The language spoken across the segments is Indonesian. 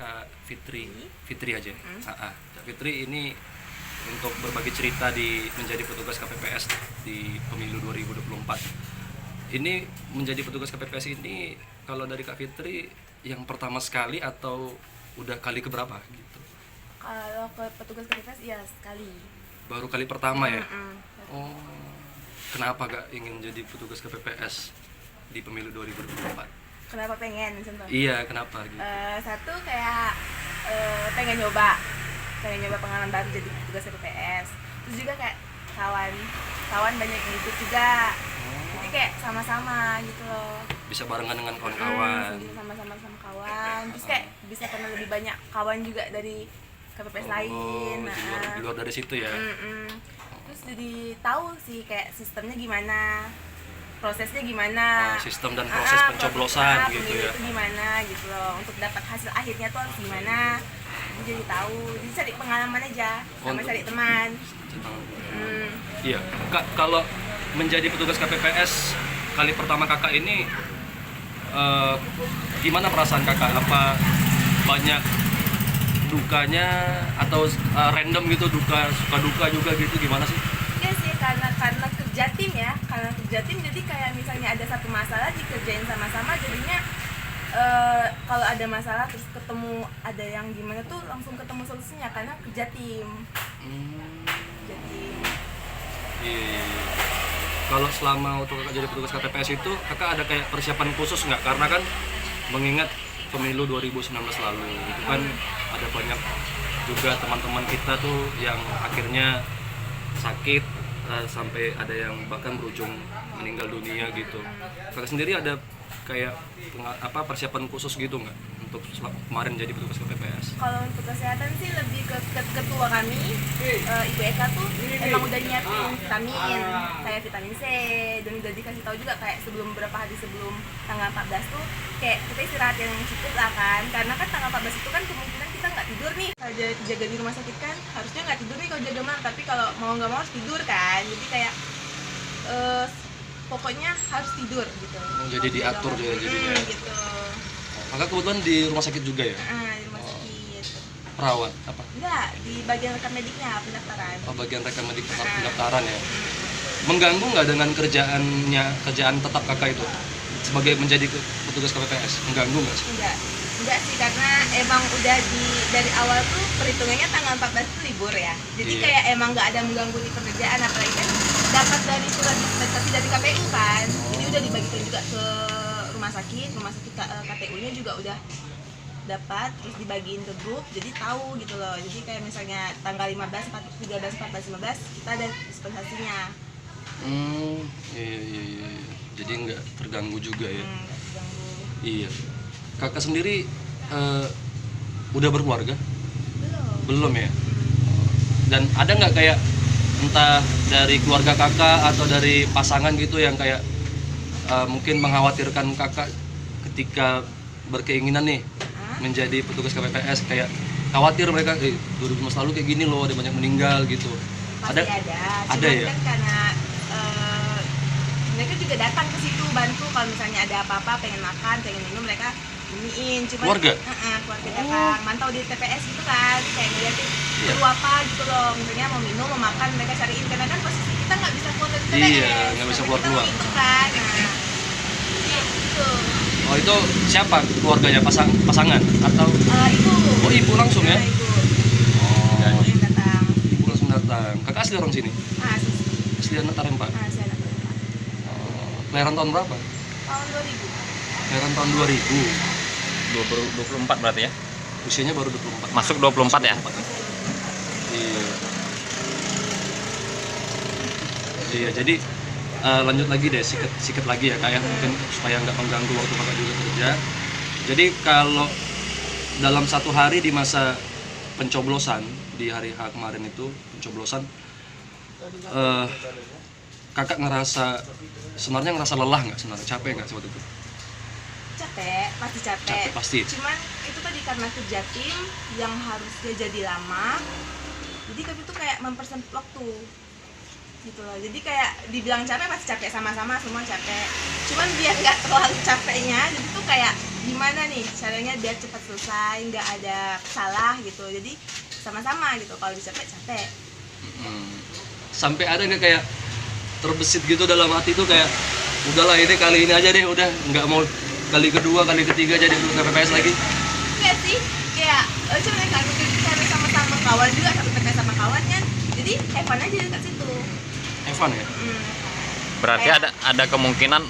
Kak Fitri aja. Kak Fitri ini untuk berbagi cerita di menjadi petugas KPPS di pemilu 2024. Ini menjadi petugas KPPS ini kalau dari Kak Fitri yang pertama sekali atau udah kali keberapa gitu? Kalau ke petugas KPPS ya sekali. Baru kali pertama ya? Oh, kenapa Kak ingin jadi petugas KPPS di pemilu 2024? Kenapa pengen contoh? Iya, kenapa gitu? Satu kayak pengen nyoba pengalaman baru jadi petugas KPPS. Terus juga kayak kawan banyak yang ikut juga. Jadi kayak sama-sama gitu loh. Bisa barengan dengan kawan-kawan. Sama-sama kawan. Terus kayak bisa kenal lebih banyak kawan juga dari KPPS lain. Di luar dari situ ya. Terus jadi tahu sih kayak sistemnya gimana, prosesnya gimana, sistem dan proses pencoblosan gitu ya. Itu gimana gitu loh. Untuk dapat hasil akhirnya tuh harus gimana. Jadi tahu. Jadi cari pengalaman aja sama cari teman. Iya. Kak, kalau menjadi petugas KPPS kali pertama Kakak ini gimana perasaan Kakak? Apa banyak dukanya atau random gitu, suka duka juga gitu, gimana sih? Iya sih, karena kerja tim ya, jadi kayak misalnya ada satu masalah dikerjain sama-sama, jadinya kalau ada masalah terus ketemu ada yang gimana tuh langsung ketemu solusinya karena kerja tim. Jadi iya. Kalau selama waktu Kakak jadi petugas KPPS itu Kakak ada kayak persiapan khusus nggak? Karena kan mengingat pemilu 2019 lalu itu kan ada banyak juga teman-teman kita tuh yang akhirnya sakit sampai ada yang bahkan berujung meninggal dunia gitu. Kakak sendiri ada kayak persiapan khusus gitu nggak untuk kemarin jadi petugas KPPS? kalau untuk kesehatan sih lebih ke ketua kami, Ibu Eka tuh emang udah nyiapin vitamin kayak vitamin C, dan udah dikasih tahu juga kayak beberapa hari sebelum tanggal 14 tuh kayak kita istirahat yang cukup lah kan, karena kan tanggal 14 itu kan kemungkinan kita nggak tidur nih. Kalau jaga di rumah sakit kan harusnya nggak tidur nih kalau jaga malam, tapi kalau mau nggak mau harus tidur kan, jadi kayak pokoknya harus tidur gitu. Jadi diatur ya jadinya. Gitu. Kakak kebetulan di rumah sakit juga ya? Di rumah sakit. Perawat apa? Enggak, di bagian rekam mediknya, pendaftaran. Oh, bagian rekam medik pendaftaran ya. Mengganggu nggak dengan kerjaan tetap Kakak itu sebagai menjadi petugas KPPS? Mengganggu nggak sih? Enggak sih, karena emang udah dari awal tuh perhitungannya tanggal 14 itu libur ya. Jadi kayak emang nggak ada mengganggu di pekerjaan, apalagi kan dapat dari surat dispensasi dari KPU kan. Jadi udah dibagikan juga ke rumah sakit KPU-nya juga udah dapat, terus dibagiin ke grup, jadi tahu gitu loh. Jadi kayak misalnya tanggal 15, 13, 14, 15 kita ada dispensasinya. Iya. Jadi nggak terganggu juga ya? Nggak terganggu. Iya. Kakak sendiri udah berkeluarga? Belum ya? Dan ada nggak kayak entah dari keluarga kakak atau dari pasangan gitu yang kayak mungkin mengkhawatirkan kakak ketika berkeinginan nih menjadi petugas KPPS, kayak khawatir mereka 2019 lalu kayak gini loh, ada banyak meninggal gitu? Pasti ada ya? Kan karena mereka juga datang ke situ bantu kalau misalnya ada apa-apa, pengen makan, pengen minum, mereka iniin. Cuma keluarga? Keluarga datang, mantau di TPS gitu kan, kayak ngeliatin perlu apa gitu loh, misalnya mau minum, mau makan, mereka cariin, karena kan posisi kita nggak bisa keluar dari TPS. Iya, nggak bisa keluar. Itu kan, gitu. Oh, itu siapa keluarganya? Pasangan atau? Ibu. Oh, ibu langsung ya? Ibu. Oh, Ibu yang datang. Ibu langsung datang. Kakak asli orang sini? Asli anak Tarempa? Asli anak Tarempa. Kelahiran tahun berapa? Tahun 2000. Kelahiran tahun 2000. 24 berarti ya? Usianya baru 24. Masuk 24 ya? Iya. Iya, jadi lanjut lagi deh, sikat lagi ya kayak mungkin supaya nggak mengganggu waktu kakak juga kerja. Jadi kalau dalam satu hari di masa pencoblosan, di hari H kemarin itu pencoblosan, kakak sebenarnya ngerasa lelah nggak, sebenarnya capek nggak waktu itu? Pasti capek. Pasti. Cuman itu tadi karena kerja tim yang harusnya jadi lama, jadi kami tuh kayak mempersempit waktu. gitu loh. Jadi kayak dibilang capek pasti capek, sama-sama semua capek. Cuman biar nggak terlalu capeknya, jadi tuh kayak gimana nih caranya biar cepat selesai, nggak ada salah gitu. Jadi sama-sama gitu. Kalau capek capek. Sampai ada nggak kayak terbesit gitu dalam hati tuh kayak udahlah ini kali ini aja deh, udah nggak mau kali kedua kali ketiga jadi KPPS lagi. Enggak sih, kayak cuman karena sama-sama kawan juga, satu TPS sama kawan kan. Jadi Evan aja dekat situ. Evan ya. Berarti Kayak- ada kemungkinan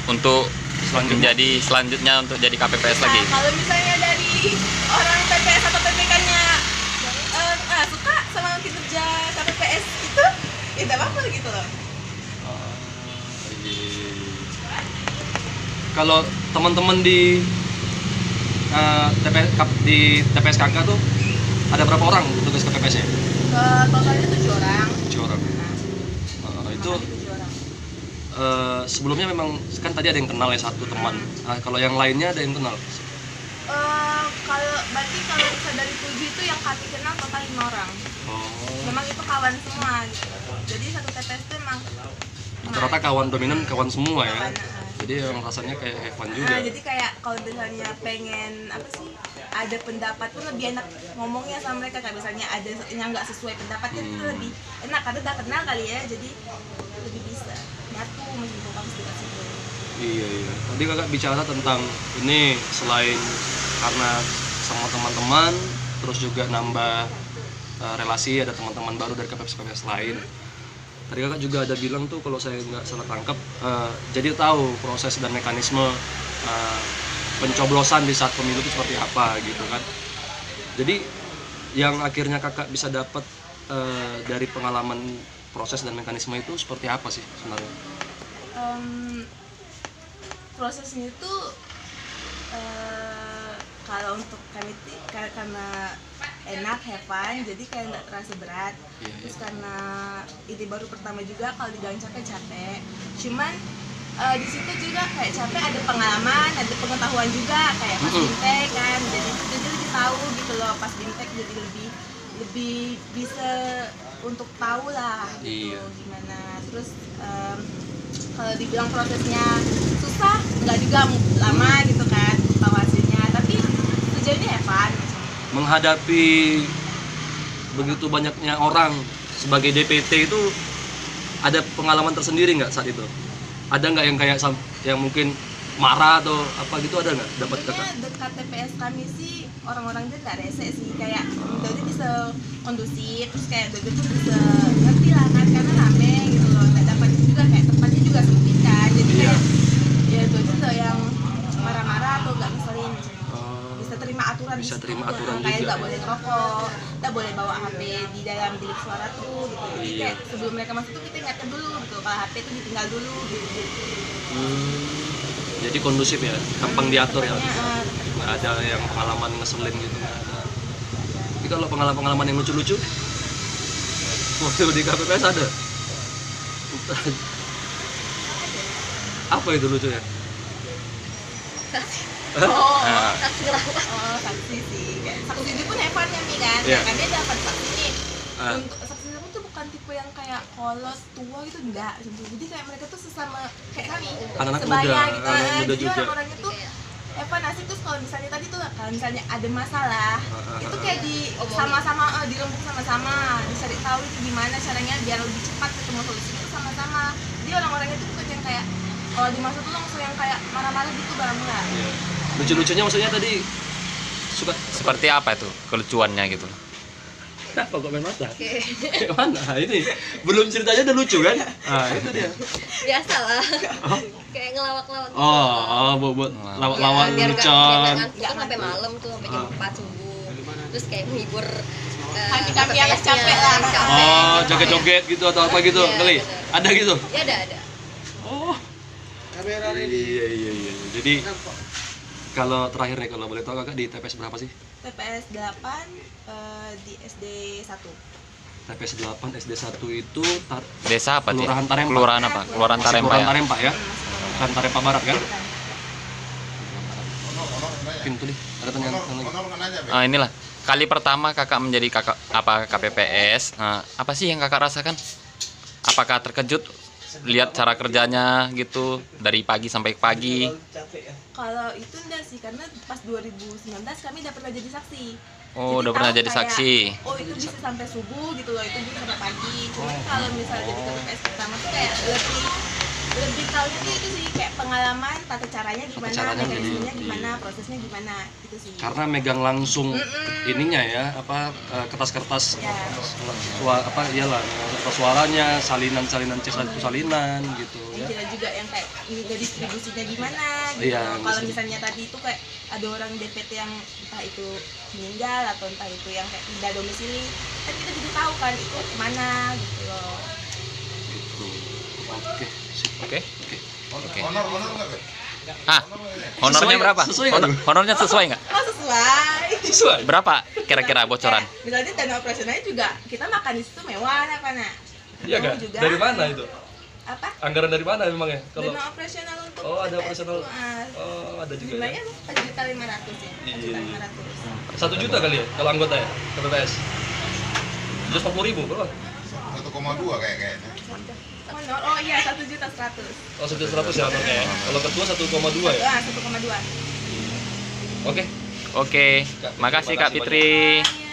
untuk menjadi selanjutnya untuk jadi KPPS lagi. Nah, kalau misalnya dari orang PPS atau PPK-nya suka sama kinerja KPPS itu, ya tidak apa-apa gitu loh. Kalau teman-teman di TPS KK tuh ada berapa orang tugas KPPS-nya? Totalnya 7 orang. 7 orang. Nah, Itu makanya 7 orang. sebelumnya memang kan tadi ada yang kenal ya satu teman. Nah, kalau yang lainnya ada yang kenal. Kalau berarti kalau bisa dari 7 itu yang kami kenal total 5 orang. Memang itu kawan semua gitu. Jadi satu TPS itu emang Rata-rata kawan dominan, kawan semua ya. kawan, Jadi yang rasanya kayak Evan juga. Nah, jadi kayak kalau misalnya pengen apa sih, ada pendapat tuh lebih enak ngomongnya sama mereka. Kayak misalnya ada yang nggak sesuai pendapatnya itu lebih enak karena udah kenal kali ya, jadi lebih bisa nyatu meskipun kamu dekat situ. Iya. Tadi kakak bicara tentang ini selain karena sama teman-teman, terus juga nambah relasi, ada teman-teman baru dari KPPS lain. Tadi kakak juga ada bilang tuh kalau saya nggak salah tangkap, jadi tahu proses dan mekanisme pencoblosan di saat pemilu itu seperti apa gitu kan. Jadi yang akhirnya kakak bisa dapat dari pengalaman proses dan mekanisme itu seperti apa sih sebenarnya? Prosesnya itu kalau untuk kami karena enak, have fun, jadi kayak nggak terasa berat. Terus karena ide baru pertama juga, kalau dibilang capek. Cuman di situ juga kayak capek, ada pengalaman, ada pengetahuan juga kayak pas bintek kan, jadi lebih tahu gitu loh pas bintek, jadi lebih bisa untuk tahu lah gitu gimana. Terus kalau dibilang prosesnya susah, nggak juga lama gitu kan tahu hasilnya, tapi sejauh ini have fun. Menghadapi begitu banyaknya orang sebagai DPT itu ada pengalaman tersendiri nggak saat itu? Ada nggak yang kayak yang mungkin marah atau apa gitu, ada nggak dapat kakak? Sebenarnya dekat TPS kami sih orang-orang itu nggak rese sih, kayak Dodi bisa kondusif, terus kayak Dodi tuh bisa ngerti lah kan karena rame gitu loh, nggak dapat juga kayak tempatnya juga sempit kan, jadi kayak ya Dodi tuh yang marah-marah atau nggak ngeselin, bisa terima aturan, Bisa di situ. terima aturan Kayak juga. nggak boleh ngerokok, nggak boleh bawa HP di dalam bilik suara tuh gitu. Jadi Iya. kayak sebelum mereka masuk tuh kita ingatkan dulu gitu, kalau HP tuh ditinggal dulu gitu. Jadi kondusif ya, gampang diatur ya. Tempatnya, Nggak ada yang pengalaman ngeselin gitu, nggak ada. Tapi kalau pengalaman yang lucu-lucu waktu di KPPS ada. Apa itu lucunya? Saksi sih. Kayak saksi ini pun Evan ya Mi kan. Iya. Kami dapat saksi nih. Ah. Untuk saksi aku tuh bukan tipe yang kayak polos tua gitu, enggak. Jadi kayak mereka tuh sesama kayak kami. Anak-anak sebaya muda, gitu. anak muda Jadi juga. orang-orangnya tuh Evan asik. Terus kalau misalnya tadi tuh kalau misalnya ada masalah, itu kayak di sama-sama dirembuk sama-sama, dicari tahu itu gimana caranya biar lebih cepat ketemu solusi itu sama-sama. Jadi orang-orangnya tuh bukan yang kayak kalau dimaksud tuh langsung yang kayak marah-marah gitu, barang enggak. Iya. Lucu-lucunya maksudnya tadi suka Seperti apa itu kelucuannya gitu? apa kok main mata? Kayak mana? Ini belum ceritanya udah lucu kan? Ah, itu dia. Biasa lah, kayak ngelawak-lawak gitu. Buat lawak-lawak Biar lucu. nggak ngantuk tuh sampai malam tuh, sampai jam 4 subuh. Terus kayak menghibur Kami yang capek lah. Joget-joget gitu atau apa gitu Iya, kali? bener. Ada gitu? Ya ada. Oh. Iya. Jadi kalau terakhir nih, kalau boleh tahu kakak di TPS berapa sih? TPS 8 di SD 1. TPS 8 SD 1 itu Desa apa tuh? Kelurahan Tarempa. Kelurahan apa? Kelurahan masih Tarempa Kelurahan ya? Tarempa ya? Bukan Tarempa Barat kan? Pintu nih, ada pertanyaan lagi. Inilah kali pertama kakak menjadi KPPS. Apa sih yang kakak rasakan? apakah terkejut lihat cara kerjanya gitu dari pagi sampai pagi? Kalau itu enggak sih, karena pas 2019 kami udah pernah jadi saksi. Oh, udah Jadi pernah tahu jadi kayak, saksi. oh itu bisa sampai subuh gitu loh, itu bisa sampai pagi. Cuman kalau misalnya jadi KPPS pertama tuh kayak lebih tahunya tuh itu sih, kayak pengalaman, tata caranya gimana, caranya mekanismenya gitu. gimana, prosesnya gimana, itu sih. Karena megang langsung ininya ya, kertas-kertas Ya. apa iyalah, kertas suaranya, salinan C1 salinan gitu ya. Kita juga yang kayak juga distribusinya gimana gitu. Iya, Kalau bisa. misalnya tadi itu kayak ada orang DPT yang entah itu meninggal atau entah itu yang kayak pindah domisili, kan kita jadi tahu kan itu kemana gitu loh. Gitu. Oke, sip. Oke. Oke. Honor nggak, Be? Ah, honornya Sesuai- berapa? sesuai nggak tuh? Honornya sesuai nggak? Oh sesuai. Sesuai. Berapa kira-kira bocoran? Kayak misalnya dana operasionalnya juga kita makan di situ mewah apa nak? Iya kan? Juga. Dari mana itu? Apa? Anggaran dari mana memangnya? Kalau Dana operasional untuk Oh, ada PPS operasional. itu, Oh, ada juga. Ya? jumlahnya 4.500.000 ya. Iya. 4.500.000. 1 juta kali ya kalau anggota ya KPPS. 140.000 berapa? 1,2 kayaknya. Honor, oh iya 1.100.000. Oh, 1.100 ya honornya ya. Kalau ketua 1,2 ya. 1,2. Oke. Oke, makasih Kak Fitri. Iya.